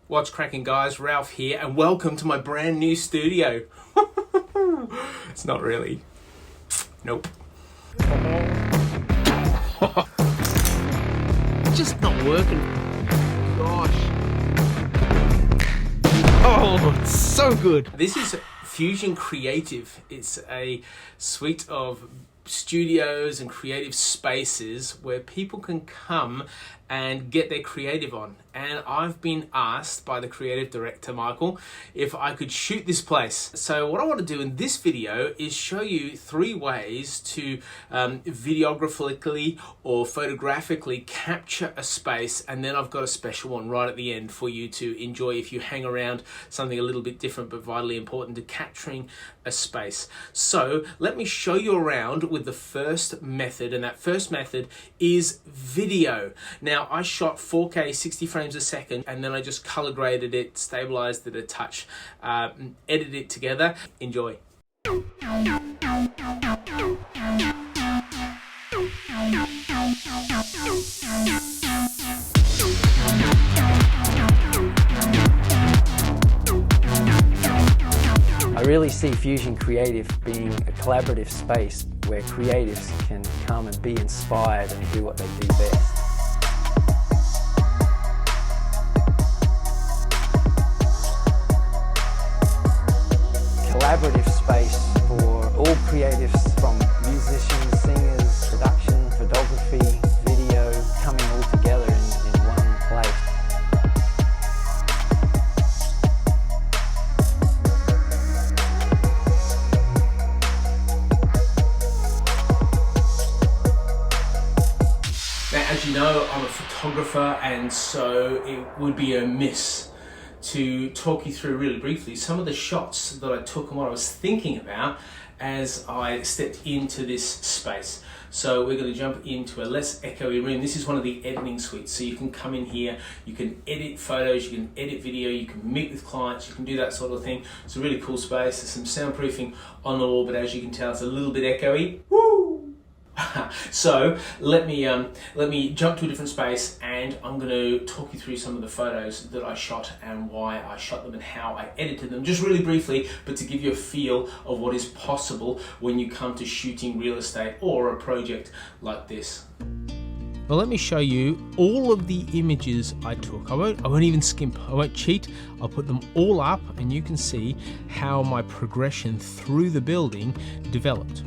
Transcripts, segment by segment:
What's cracking, guys? Ralph here, and welcome to my brand new studio. It's not really. Nope. It's just not working. Gosh. Oh, it's so good. This is Fusion Creative. It's a suite of studios and creative spaces where people can come and get their creative on. And I've been asked by the creative director, Michael, if I could shoot this place. So what I want to do in this video is show you 3 ways to videographically or photographically capture a space, and then I've got a special one right at the end for you to enjoy if you hang around something a little bit different but vitally important to capturing a space. So let me show you around with the first method, and that first method is video. Now, I shot 4K 60 frames a second, and then I just color graded it, stabilized it a touch, edited it together. Enjoy. I really see Fusion Creative being a collaborative space where creatives can come and be inspired and do what they do best. Collaborative space for all creatives, from musicians, singers, production, photography, video, coming all together in one place. Now, as you know, I'm a photographer, and so it would be amiss to talk you through really briefly some of the shots that I took and what I was thinking about as I stepped into this space. So we're going to jump into a less echoey room. This is one of the editing suites, so you can come in here, you can edit photos, you can edit video, you can meet with clients, you can do that sort of thing. It's a really cool space. There's some soundproofing on the wall, but as you can tell, it's a little bit echoey. Woo! So let me jump to a different space, and I'm going to talk you through some of the photos that I shot and why I shot them and how I edited them, just really briefly, but to give you a feel of what is possible when you come to shooting real estate or a project like this. Well, let me show you all of the images I took. I won't even skimp, I won't cheat. I'll put them all up, and you can see how my progression through the building developed.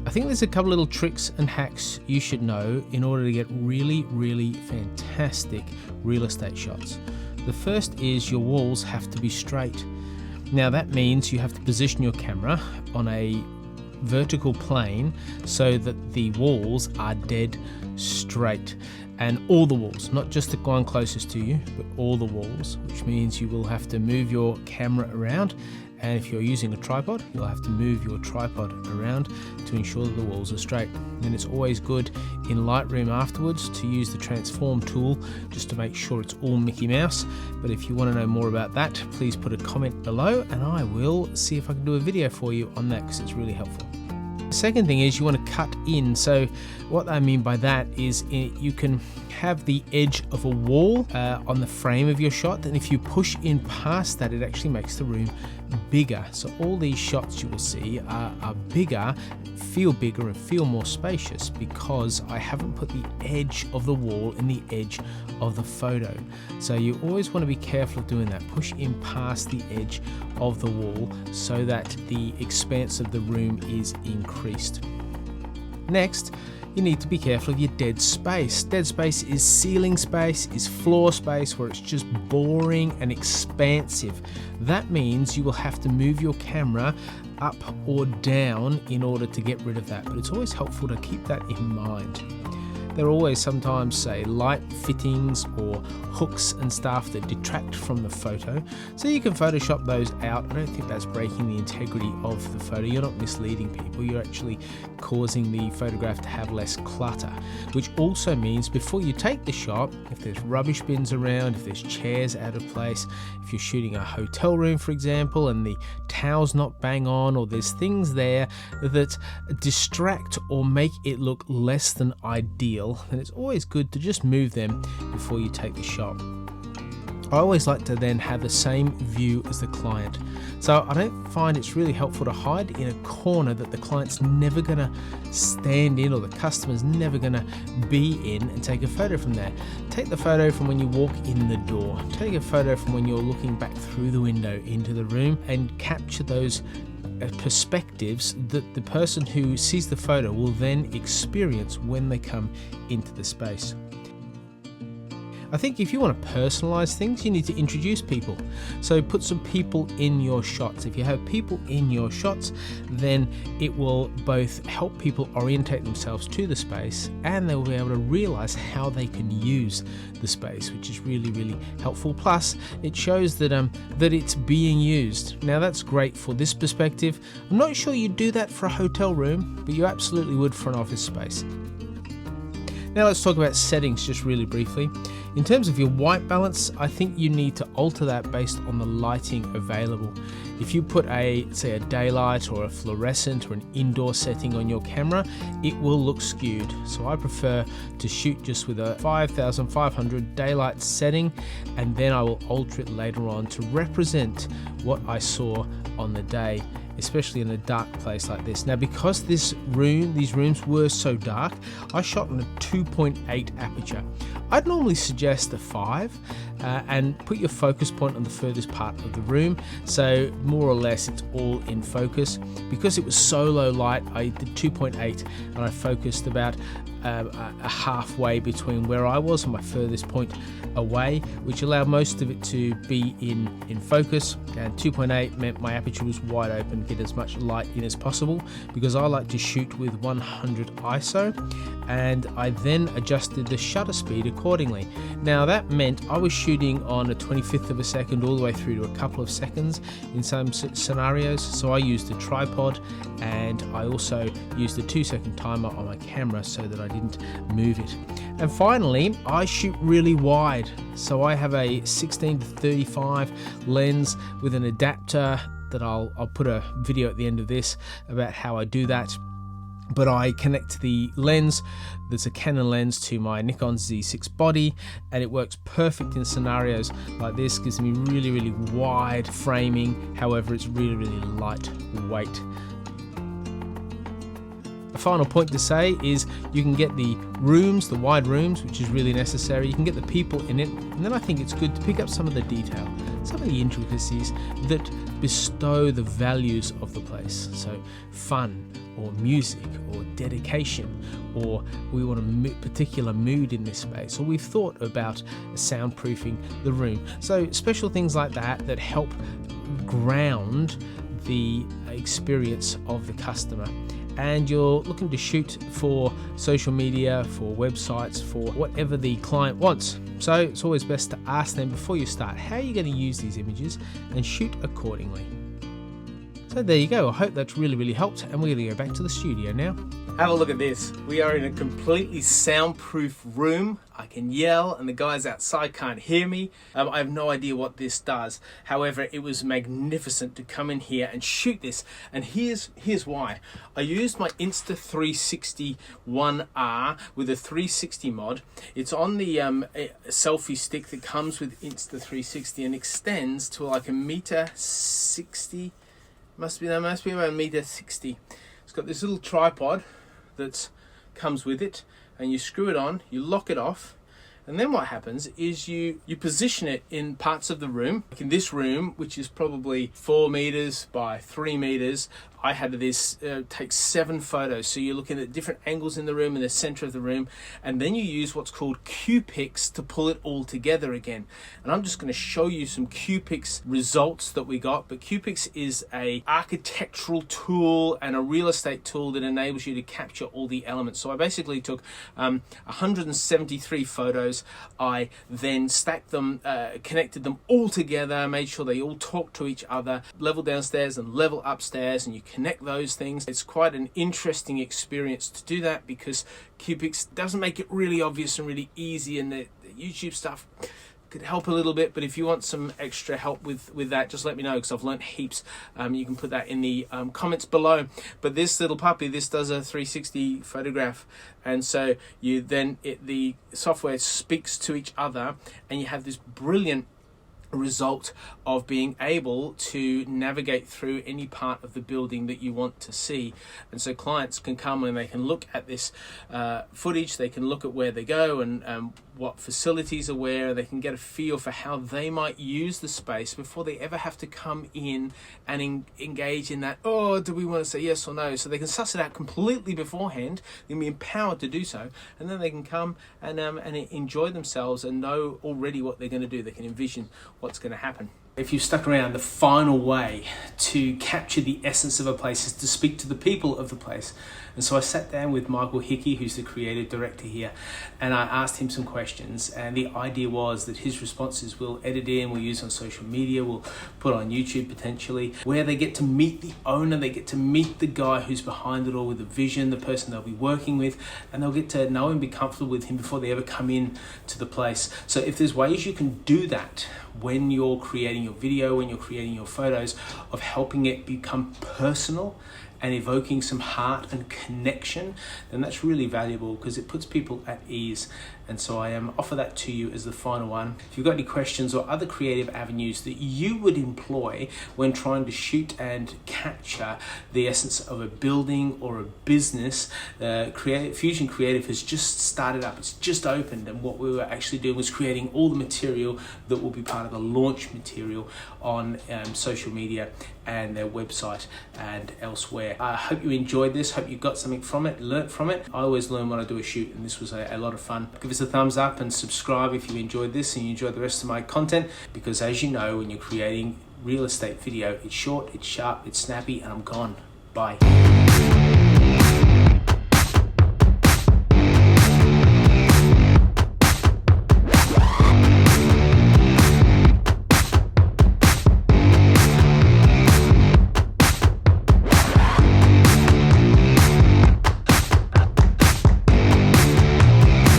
I think there's a couple little tricks and hacks you should know in order to get really fantastic real estate shots. The first is your walls have to be straight. Now that means you have to position your camera on a vertical plane so that the walls are dead straight. And all the walls, not just the one closest to you, but all the walls, which means you will have to move your camera around. And if you're using a tripod, you'll have to move your tripod around to ensure that the walls are straight. And it's always good in Lightroom afterwards to use the transform tool just to make sure it's all Mickey Mouse. But if you want to know more about that, please put a comment below, and I will see if I can do a video for you on that, because it's really helpful. The second thing is you want to cut in. So what I mean by that is you can have the edge of a wall on the frame of your shot, and if you push in past that, it actually makes the room bigger. So all these shots you will see are bigger, feel bigger and feel more spacious, because I haven't put the edge of the wall in the edge of the photo. So you always want to be careful of doing that. Push in past the edge of the wall so that the expanse of the room is increased. Next, you need to be careful of your dead space. Dead space is ceiling space, is floor space where it's just boring and expansive. That means you will have to move your camera up or down in order to get rid of that, but it's always helpful to keep that in mind. There are always sometimes, say, light fittings or hooks and stuff that detract from the photo, so you can Photoshop those out. I don't think that's breaking the integrity of the photo. You're not misleading people, you're actually causing the photograph to have less clutter, which also means before you take the shot, if there's rubbish bins around, if there's chairs out of place, if you're shooting a hotel room, for example, and the towel's not bang on, or there's things there that distract or make it look less than ideal, then it's always good to just move them before you take the shot. I always like to then have the same view as the client. So I don't find it's really helpful to hide in a corner that the client's never going to stand in, or the customer's never going to be in, and take a photo from there. Take the photo from when you walk in the door. Take a photo from when you're looking back through the window into the room, and capture those perspectives that the person who sees the photo will then experience when they come into the space. I think if you want to personalize things, you need to introduce people. So put some people in your shots. If you have people in your shots, then it will both help people orientate themselves to the space, and they will be able to realize how they can use the space, which is really, really helpful. Plus, it shows that that it's being used. Now, that's great for this perspective. I'm not sure you'd do that for a hotel room, but you absolutely would for an office space. Now let's talk about settings just really briefly. In terms of your white balance, I think you need to alter that based on the lighting available. If you put say a daylight or a fluorescent or an indoor setting on your camera, it will look skewed. So I prefer to shoot just with a 5500 daylight setting, and then I will alter it later on to represent what I saw on the day, especially in a dark place like this. Now, because these rooms were so dark, I shot on a 2.8 aperture. I'd normally suggest a 5 and put your focus point on the furthest part of the room, so more or less it's all in focus. Because it was so low light, I did 2.8 and I focused about a halfway between where I was and my furthest point away, which allowed most of it to be in focus. And 2.8 meant my aperture was wide open, get as much light in as possible, because I like to shoot with 100 ISO, and I then adjusted the shutter speed accordingly. Now that meant I was shooting on a 25th of a second all the way through to a couple of seconds in some scenarios, so I used a tripod, and I also used a 2-second timer on my camera so that I didn't move it. And finally, I shoot really wide, so I have a 16-35 lens with an adapter that I'll put a video at the end of this about how I do that. But I connect the lens, that's a Canon lens, to my Nikon Z6 body, and it works perfect in scenarios like this. Gives me really, really wide framing, however it's really, really lightweight. A final point to say is you can get the rooms, the wide rooms, which is really necessary. You can get the people in it, and then I think it's good to pick up some of the detail, some of the intricacies that bestow the values of the place. So fun, or music, or dedication, or we want a particular mood in this space, or we've thought about soundproofing the room. So special things like that help ground the experience of the customer. And you're looking to shoot for social media, for websites, for whatever the client wants. So it's always best to ask them before you start, how are you going to use these images, and shoot accordingly. So there you go. I hope that's really, really helped, and we're going to go back to the studio now. Have a look at this. We are in a completely soundproof room. I can yell and the guys outside can't hear me. I have no idea what this does. However, it was magnificent to come in here and shoot this. And here's why. I used my Insta360 1R with a 360 mod. It's on the selfie stick that comes with Insta360 and extends to like 1.60 meters. Must be about 1.60 meters. It's got this little tripod that comes with it, and you screw it on, you lock it off, and then what happens is you position it in parts of the room. Like in this room, which is probably 4 meters by 3 meters, I had this take 7 photos. So you're looking at different angles in the room, in the center of the room, and then you use what's called QPix to pull it all together again. And I'm just going to show you some QPix results that we got. But QPix is a architectural tool and a real estate tool that enables you to capture all the elements. So I basically took 173 photos. I then stacked them, connected them all together, made sure they all talk to each other, level downstairs and level upstairs, and you connect those things. It's quite an interesting experience to do that, because QPix doesn't make it really obvious and really easy, and the YouTube stuff could help a little bit. But if you want some extra help with that, just let me know, because I've learnt heaps. You can put that in the comments below. But this little puppy, this does a 360 photograph, and so you then the software speaks to each other, and you have this brilliant result of being able to navigate through any part of the building that you want to see. And so clients can come and they can look at this footage, they can look at where they go and what facilities are where. They can get a feel for how they might use the space before they ever have to come in and engage in that, oh, do we want to say yes or no? So they can suss it out completely beforehand, they can be empowered to do so, and then they can come and enjoy themselves and know already what they're going to do. They can envision what's going to happen. If you've stuck around, the final way to capture the essence of a place is to speak to the people of the place. And so I sat down with Michael Hickey, who's the creative director here, and I asked him some questions. And the idea was that his responses we'll edit in, we'll use on social media, we'll put on YouTube potentially, where they get to meet the owner, they get to meet the guy who's behind it all with the vision, the person they'll be working with, and they'll get to know and be comfortable with him before they ever come in to the place. So if there's ways you can do that when you're creating your video, when you're creating your photos, of helping it become personal and evoking some heart and connection, then that's really valuable because it puts people at ease. And so I offer that to you as the final one. If you've got any questions or other creative avenues that you would employ when trying to shoot and capture the essence of a building or a business, Fusion Creative has just started up. It's just opened, and what we were actually doing was creating all the material that will be part of the launch material on social media and their website and elsewhere. I hope you enjoyed this, hope you got something from it, learnt from it. I always learn when I do a shoot, and this was a lot of fun. Give us a thumbs up and subscribe if you enjoyed this and you enjoyed the rest of my content, because as you know, when you're creating real estate video, it's short, it's sharp, it's snappy, and I'm gone. Bye.